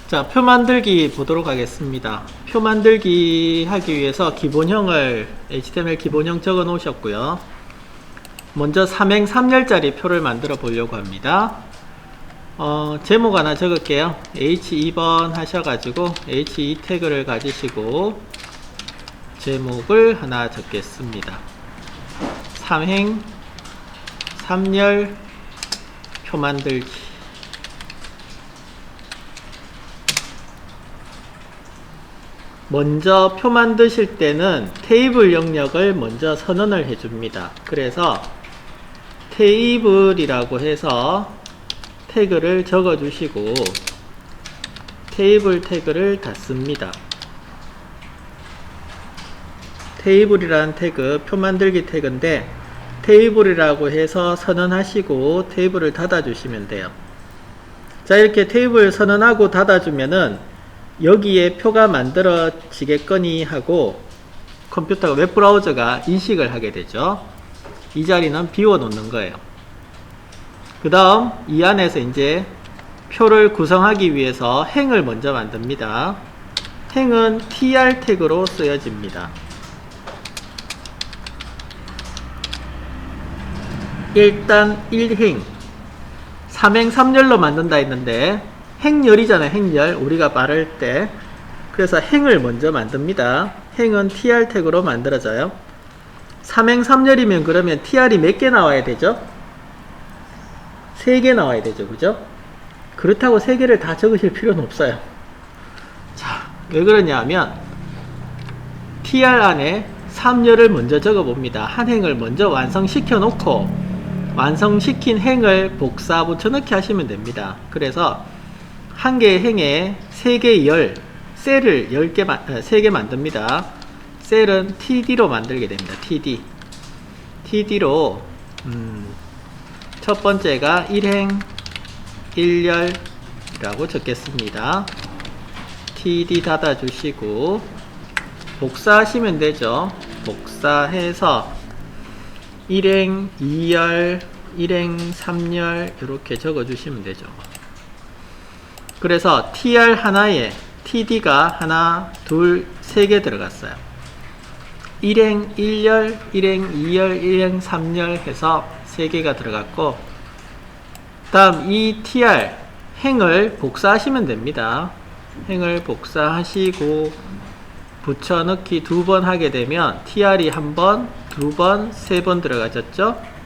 자, 표 만들기 보도록 하겠습니다. 표 만들기 하기 위해서 기본형을 HTML 기본형 적어 놓으셨고요. 먼저 3행 3열짜리 표를 만들어 보려고 합니다. 제목 하나 적을게요. H2번 하셔가지고 H2 태그를 가지시고 제목을 하나 적겠습니다. 3행 3열 표 만들기. 먼저 표 만드실 때는 테이블 영역을 먼저 선언을 해줍니다. 그래서 테이블이라고 해서 태그를 적어주시고 테이블 태그를 닫습니다. 테이블이라는 태그, 표 만들기 태그인데 테이블이라고 해서 선언하시고 테이블을 닫아주시면 돼요. 자, 이렇게 테이블 선언하고 닫아주면은 여기에 표가 만들어지겠거니 하고 컴퓨터가 웹브라우저가 인식을 하게 되죠. 이 자리는 비워 놓는 거예요. 그 다음 이 안에서 이제 표를 구성하기 위해서 행을 먼저 만듭니다. 행은 tr 태그로 쓰여집니다. 일단 1행 3행 3열로 만든다 했는데 행열이잖아요. 행열. 우리가 말할 때. 그래서 행을 먼저 만듭니다. 행은 tr 태그로 만들어져요. 3행 3열이면 그러면 tr이 몇 개 나와야 되죠? 3개 나와야 되죠. 그죠? 그렇다고 3개를 다 적으실 필요는 없어요. 자, 왜 그러냐 하면 tr 안에 3열을 먼저 적어 봅니다. 한 행을 먼저 완성시켜 놓고 완성시킨 행을 복사 붙여넣기 하시면 됩니다. 그래서 한 개의 행에 3개의 열, 셀을 3개 만듭니다. 셀은 td로 만들게 됩니다. td로 첫 번째가 1행 1열이라고 적겠습니다. td 닫아주시고 복사하시면 되죠. 복사해서 1행 2열 1행 3열 이렇게 적어주시면 되죠. 그래서 tr 하나에 td가 하나, 둘, 3개 들어갔어요. 1행 1열, 1행 2열, 1행 3열 해서 3개가 들어갔고 다음 이 tr 행을 복사하시면 됩니다. 행을 복사하시고 붙여넣기 2번 하게 되면 tr이 1번, 2번, 3번 들어가졌죠.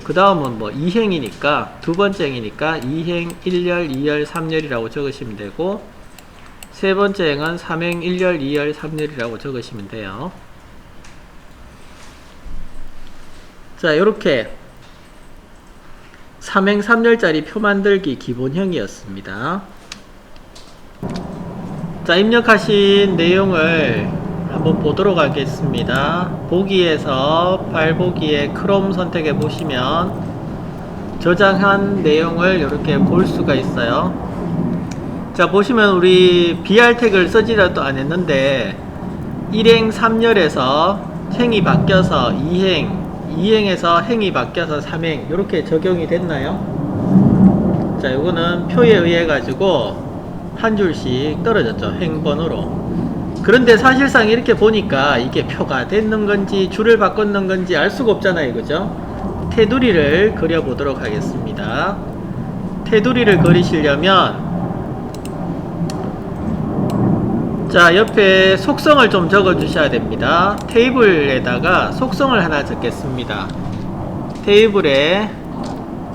그 다음은 뭐 2행이니까 두 번째 행이니까 2행 1열 2열 3열이라고 적으시면 되고 세 번째 행은 3행 1열 2열 3열이라고 적으시면 돼요. 자, 요렇게 3행 3열짜리 표 만들기 기본형이었습니다. 자, 입력하신 내용을 한번 보도록 하겠습니다. 보기에서 파일 보기에 크롬 선택해 보시면 저장한 내용을 이렇게 볼 수가 있어요. 자, 보시면 우리 br 태그를 쓰지라도 안 했는데 1행 3열에서 행이 바뀌어서 2행에서 행이 바뀌어서 3행 이렇게 적용이 됐나요? 자, 요거는 표에 의해 가지고 한 줄씩 떨어졌죠. 행번호로. 그런데 사실상 이렇게 보니까 이게 표가 됐는 건지 줄을 바꿨는 건지 알 수가 없잖아요. 그죠? 테두리를 그려 보도록 하겠습니다. 테두리를 그리시려면 자, 옆에 속성을 좀 적어 주셔야 됩니다. 테이블에다가 속성을 하나 적겠습니다. 테이블에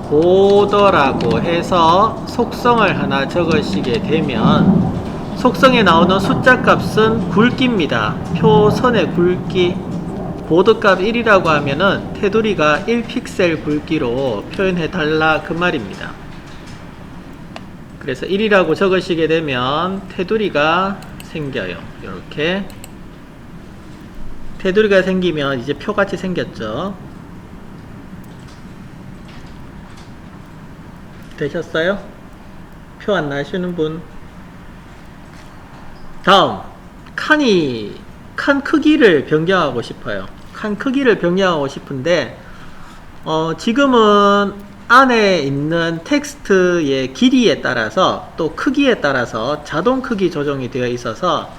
보더라고 해서 속성을 하나 적으시게 되면 속성에 나오는 숫자 값은 굵기입니다. 표선의 굵기. 보드값 1이라고 하면은 테두리가 1픽셀 굵기로 표현해 달라 그 말입니다. 그래서 1이라고 적으시게 되면 테두리가 생겨요. 이렇게 테두리가 생기면 이제 표같이 생겼죠. 되셨어요? 표 안 나시는 분? 다음 칸 크기를 변경하고 싶어요. 칸 크기를 변경하고 싶은데 지금은 안에 있는 텍스트의 길이에 따라서 또 크기에 따라서 자동 크기 조정이 되어 있어서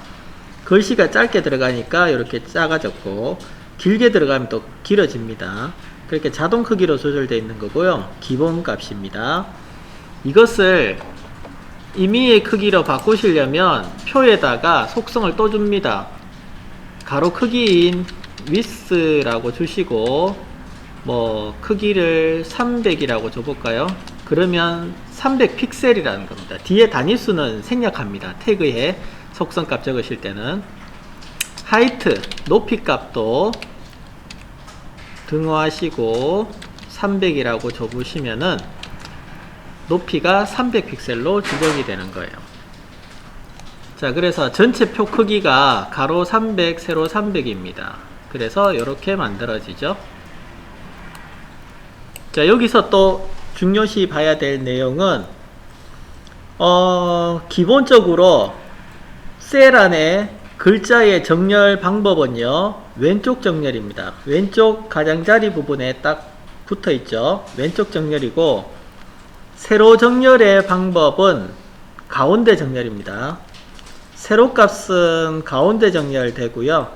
글씨가 짧게 들어가니까 이렇게 작아졌고 길게 들어가면 또 길어집니다. 그렇게 자동 크기로 조절되어 있는 거고요. 기본 값입니다. 이것을 임의의 크기로 바꾸시려면 표에다가 속성을 또 줍니다. 가로 크기인 width라고 주시고 뭐 크기를 300이라고 줘볼까요? 그러면 300 픽셀이라는 겁니다. 뒤에 단위수는 생략합니다. 태그에 속성값 적으실 때는 하이트 높이 값도 등호하시고 300이라고 줘보시면은 높이가 300 픽셀로 지정이 되는 거예요. 자, 그래서 전체 표 크기가 가로 300, 세로 300입니다. 그래서 이렇게 만들어지죠. 자, 여기서 또 중요시 봐야 될 내용은 기본적으로 셀 안에 글자의 정렬 방법은요, 왼쪽 정렬입니다. 왼쪽 가장자리 부분에 딱 붙어 있죠. 왼쪽 정렬이고, 세로 정렬의 방법은 가운데 정렬입니다. 세로 값은 가운데 정렬 되고요.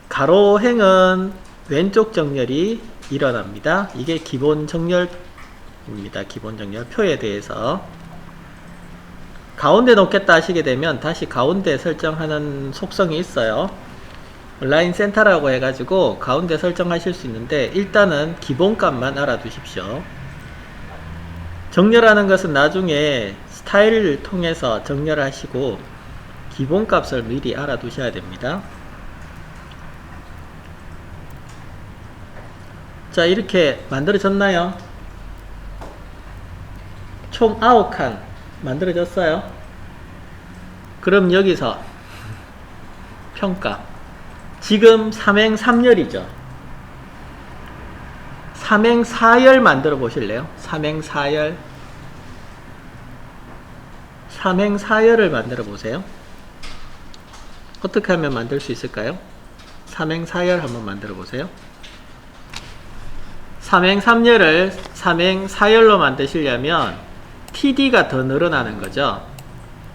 가로행은 왼쪽 정렬이 일어납니다. 이게 기본 정렬입니다. 기본 정렬 표에 대해서 가운데 놓겠다 하시게 되면 다시 가운데 설정하는 속성이 있어요. 라인 센터라고 해가지고 가운데 설정하실 수 있는데 일단은 기본값만 알아두십시오. 정렬하는 것은 나중에 스타일을 통해서 정렬하시고 기본값을 미리 알아두셔야 됩니다. 자, 이렇게 만들어졌나요? 총 9칸 만들어졌어요. 그럼 여기서 평가 지금 삼행삼열이죠. 삼행사열 만들어 보실래요? 삼행사열 삼행사열을 만들어 보세요. 어떻게 하면 만들 수 있을까요? 삼행사열 한번 만들어 보세요. 삼행삼열을 삼행사열로 만드시려면 TD가 더 늘어나는 거죠.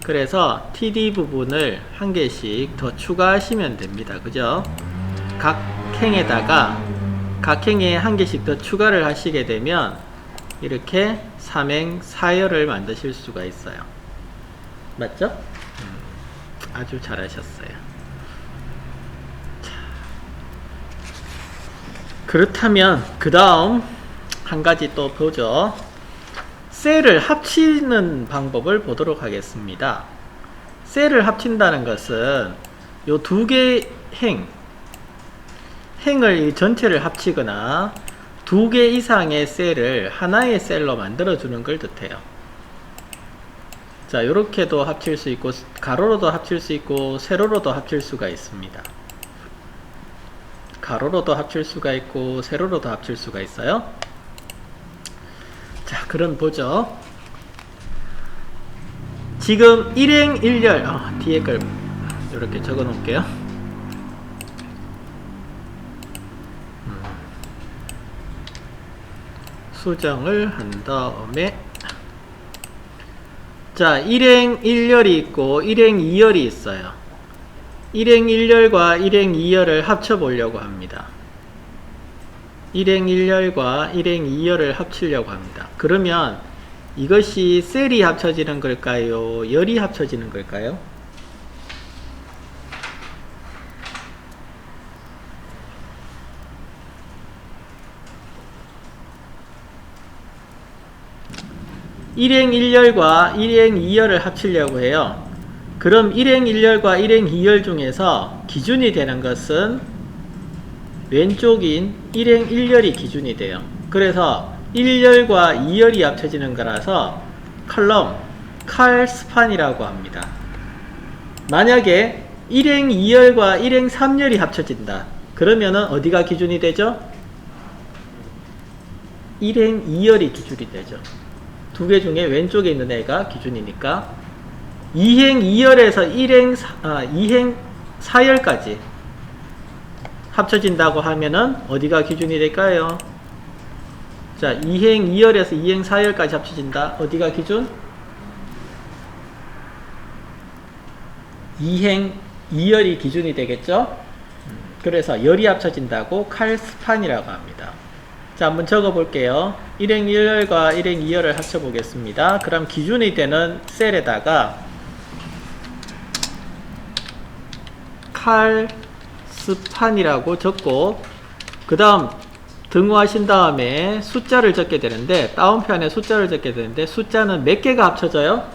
그래서 TD 부분을 한 개씩 더 추가하시면 됩니다. 그죠? 각 행에다가 각 행에 한 개씩 더 추가를 하시게 되면 이렇게 삼행사열을 만드실 수가 있어요. 맞죠? 아주 잘하셨어요. 그렇다면 그 다음 한 가지 또 보죠. 셀을 합치는 방법을 보도록 하겠습니다. 셀을 합친다는 것은 요 두 개의 행을 전체를 합치거나 두 개 이상의 셀을 하나의 셀로 만들어 주는 걸 뜻해요. 자, 요렇게도 합칠 수 있고 가로로도 합칠 수 있고 세로로도 합칠 수가 있습니다. 가로로도 합칠 수가 있고 세로로도 합칠 수가 있어요. 자, 그럼 보죠. 지금 일행 일열 뒤에 걸 이렇게 적어 놓을게요. 수정을 한 다음에 자, 일행 1열이 있고 일행 2열이 있어요. 일행 1열과 일행 2열을 합쳐 보려고 합니다. 일행 1열과 일행 2열을 합치려고 합니다. 그러면 이것이 셀이 합쳐지는 걸까요? 열이 합쳐지는 걸까요? 일행 1열과 일행 2열을 합치려고 해요. 그럼 일행 1열과 일행 2열 중에서 기준이 되는 것은 왼쪽인 일행 1열이 기준이 돼요. 그래서 1열과 2열이 합쳐지는 거라서 컬럼, 칼스판이라고 합니다. 만약에 일행 2열과 일행 3열이 합쳐진다. 그러면은 어디가 기준이 되죠? 일행 2열이 기준이 되죠. 두 개 중에 왼쪽에 있는 애가 기준이니까 2행 2열에서 2행 4열까지 합쳐진다고 하면은 어디가 기준이 될까요? 자, 2행 2열에서 2행 4열까지 합쳐진다. 어디가 기준? 2행 2열이 기준이 되겠죠? 그래서 열이 합쳐진다고 칼스판이라고 합니다. 자, 한번 적어 볼게요. 1행 1열과 1행 2열을 합쳐 보겠습니다. 그럼 기준이 되는 셀에다가 칼스판이라고 적고, 그 다음 등호하신 다음에 숫자를 적게 되는데, 다운편에 숫자를 적게 되는데, 숫자는 몇 개가 합쳐져요?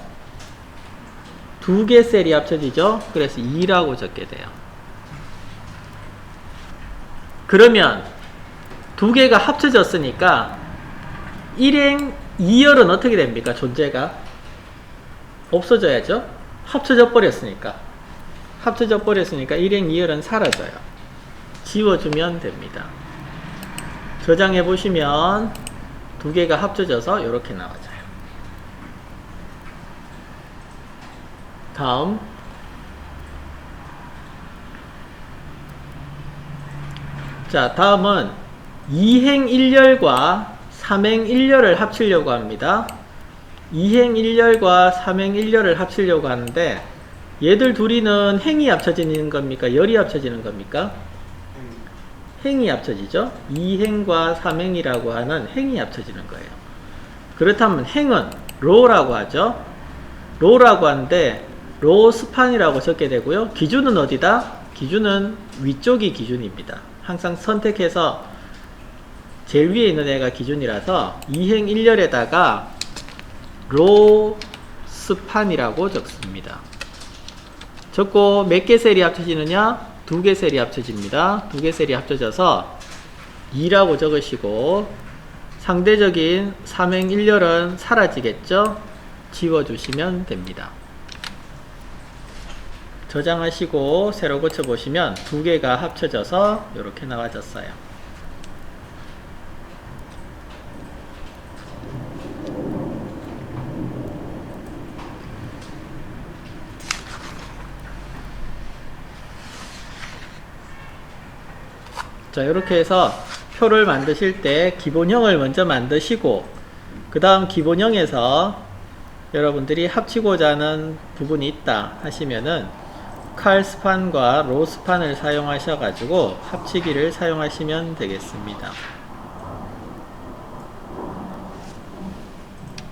2개 셀이 합쳐지죠? 그래서 2라고 적게 돼요. 그러면 2개가 합쳐졌으니까 1행 2열은 어떻게 됩니까? 존재가 없어져야죠? 합쳐져 버렸으니까 1행 2열은 사라져요. 지워주면 됩니다. 저장해 보시면 2개가 합쳐져서 이렇게 나와져요. 다음, 자, 다음은 2행 1열과 3행 1열을 합치려고 합니다. 2행 1열과 3행 1열을 합치려고 하는데, 얘들 둘이는 행이 합쳐지는 겁니까? 열이 합쳐지는 겁니까? 행이 합쳐지죠? 2행과 3행이라고 하는 행이 합쳐지는 거예요. 그렇다면 행은 로라고 하죠? 로라고 하는데, 로 스판이라고 적게 되고요. 기준은 어디다? 기준은 위쪽이 기준입니다. 항상 선택해서 제일 위에 있는 애가 기준이라서 2행 1열에다가 로 스판이라고 적습니다. 적고 몇 개 셀이 합쳐지느냐? 2개 셀이 합쳐집니다. 2개 셀이 합쳐져서 2라고 적으시고, 상대적인 3행 1열은 사라지겠죠? 지워주시면 됩니다. 저장하시고 새로 고쳐보시면 2개가 합쳐져서 이렇게 나와졌어요. 자, 이렇게 해서 표를 만드실 때 기본형을 먼저 만드시고, 그 다음 기본형에서 여러분들이 합치고자 하는 부분이 있다 하시면은 칼스판과 로스판을 사용하셔 가지고 합치기를 사용하시면 되겠습니다.